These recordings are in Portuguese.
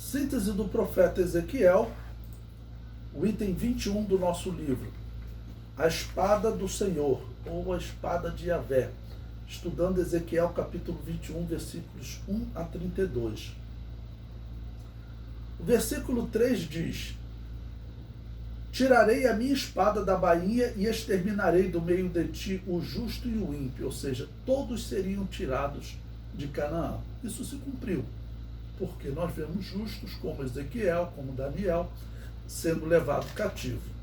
Síntese do profeta Ezequiel, o item 21 do nosso livro, a espada do Senhor, ou a espada de Yahvé, estudando Ezequiel capítulo 21, versículos 1 a 32. O versículo 3 diz: tirarei a minha espada da bainha e exterminarei do meio de ti o justo e o ímpio, ou seja, todos seriam tirados de Canaã. Isso se cumpriu, porque nós vemos justos como Ezequiel, como Daniel, sendo levado cativo.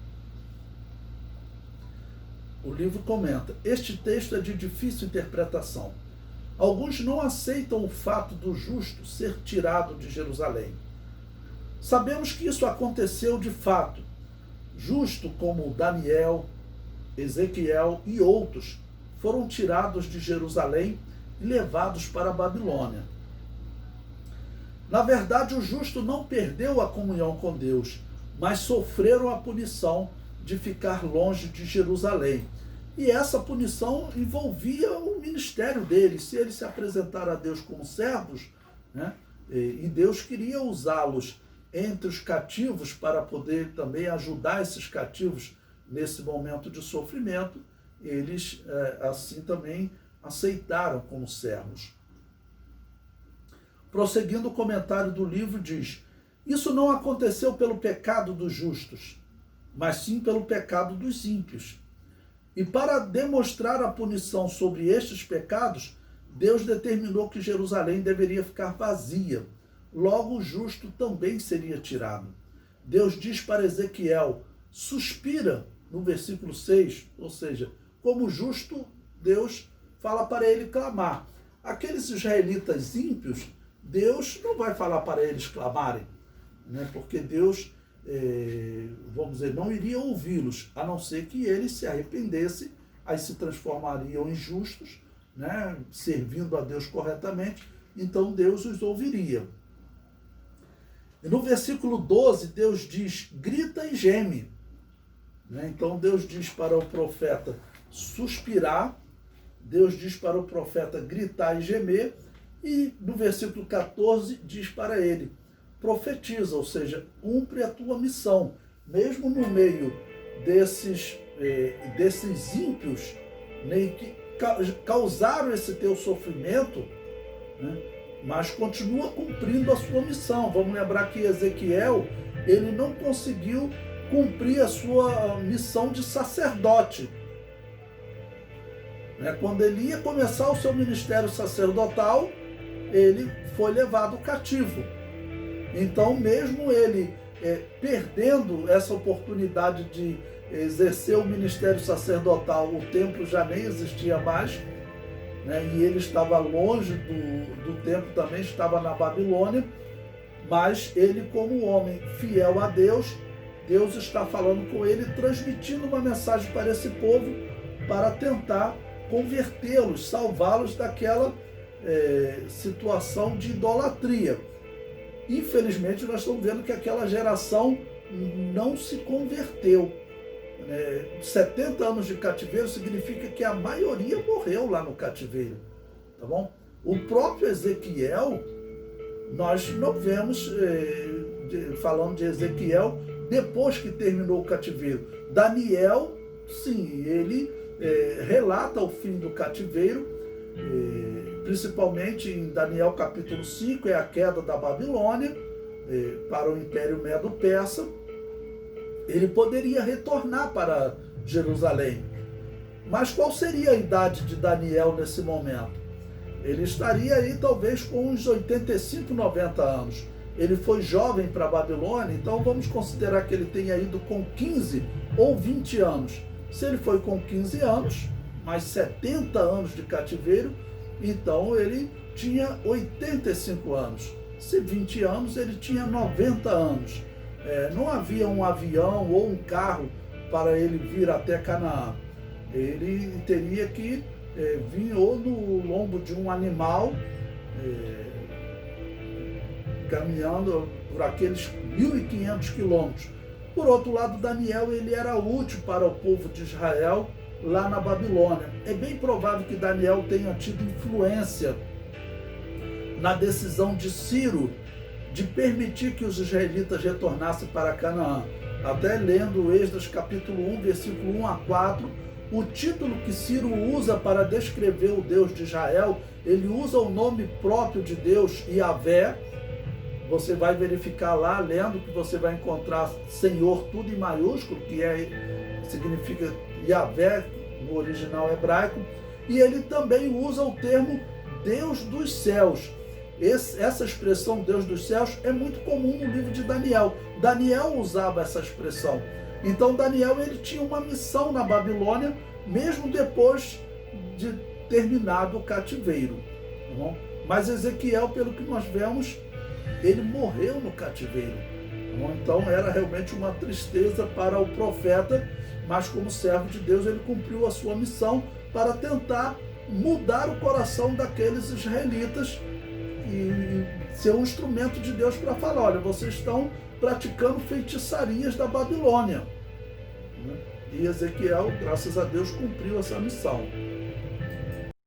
O livro comenta: este texto é de difícil interpretação. Alguns não aceitam o fato do justo ser tirado de Jerusalém. Sabemos que isso aconteceu de fato. Justo como Daniel, Ezequiel e outros foram tirados de Jerusalém e levados para a Babilônia. Na verdade, o justo não perdeu a comunhão com Deus, mas sofreram a punição de ficar longe de Jerusalém. E essa punição envolvia o ministério deles. Se eles se apresentaram a Deus como servos, né, e Deus queria usá-los entre os cativos para poder também ajudar esses cativos nesse momento de sofrimento, eles assim também aceitaram como servos. Prosseguindo, o comentário do livro diz: isso não aconteceu pelo pecado dos justos, mas sim pelo pecado dos ímpios. E para demonstrar a punição sobre estes pecados, Deus determinou que Jerusalém deveria ficar vazia. Logo, o justo também seria tirado. Deus diz para Ezequiel: suspira, no versículo 6, ou seja, como justo, Deus fala para ele clamar. Aqueles israelitas ímpios, Deus não vai falar para eles clamarem, né? Porque Deus, vamos dizer, não iria ouvi-los, a não ser que eles se arrependessem, aí se transformariam em justos, né? Servindo a Deus corretamente, então Deus os ouviria. E no versículo 12, Deus diz: grita e geme. Então Deus diz para o profeta suspirar, Deus diz para o profeta gritar e gemer, e no versículo 14 diz para ele: profetiza, ou seja, cumpre a tua missão, mesmo no meio desses ímpios, né, que causaram esse teu sofrimento, né, mas continua cumprindo a sua missão. Vamos lembrar que Ezequiel, ele não conseguiu cumprir a sua missão de sacerdote. Quando ele ia começar o seu ministério sacerdotal, ele foi levado cativo. Então, mesmo ele perdendo essa oportunidade de exercer o ministério sacerdotal, o templo já nem existia mais, né, e ele estava longe do templo, também estava na Babilônia, mas ele, como homem fiel a Deus, Deus está falando com ele, transmitindo uma mensagem para esse povo, para tentar convertê-los, salvá-los daquela situação de idolatria. Infelizmente, nós estamos vendo que aquela geração não se converteu. 70 anos de cativeiro significa que a maioria morreu lá no cativeiro, tá bom? O próprio Ezequiel, nós não vemos, falando de Ezequiel, depois que terminou o cativeiro. Daniel, sim, ele relata o fim do cativeiro, principalmente em Daniel capítulo 5, é a queda da Babilônia para o Império Medo-Persa. Ele poderia retornar para Jerusalém. Mas qual seria a idade de Daniel nesse momento? Ele estaria aí talvez com uns 85, 90 anos. Ele foi jovem para a Babilônia, então vamos considerar que ele tenha ido com 15 ou 20 anos. Se ele foi com 15 anos, mais 70 anos de cativeiro, então ele tinha 85 anos. Se 20 anos, ele tinha 90 anos. Não havia um avião ou um carro para ele vir até Canaã. Ele teria que vir ou no lombo de um animal, caminhando por aqueles 1.500 quilômetros. Por outro lado, Daniel, ele era útil para o povo de Israel lá na Babilônia. É bem provável que Daniel tenha tido influência na decisão de Ciro de permitir que os israelitas retornassem para Canaã. Até lendo o Êxodo capítulo 1, versículo 1 a 4, o título que Ciro usa para descrever o Deus de Israel, ele usa o nome próprio de Deus, Yahvé. Você vai verificar lá, lendo, que você vai encontrar Senhor tudo em maiúsculo, que significa Yahvé no original hebraico. E ele também usa o termo Deus dos céus. Essa expressão Deus dos céus é muito comum no livro de Daniel. Daniel usava essa expressão. Então Daniel ele tinha uma missão na Babilônia, mesmo depois de terminado o cativeiro. Tá bom? Mas Ezequiel, pelo que nós vemos, ele morreu no cativeiro. Tá bom? Então era realmente uma tristeza para o profeta, mas como servo de Deus ele cumpriu a sua missão para tentar mudar o coração daqueles israelitas e ser um instrumento de Deus para falar, olha, vocês estão praticando feitiçarias da Babilônia. E Ezequiel, graças a Deus, cumpriu essa missão.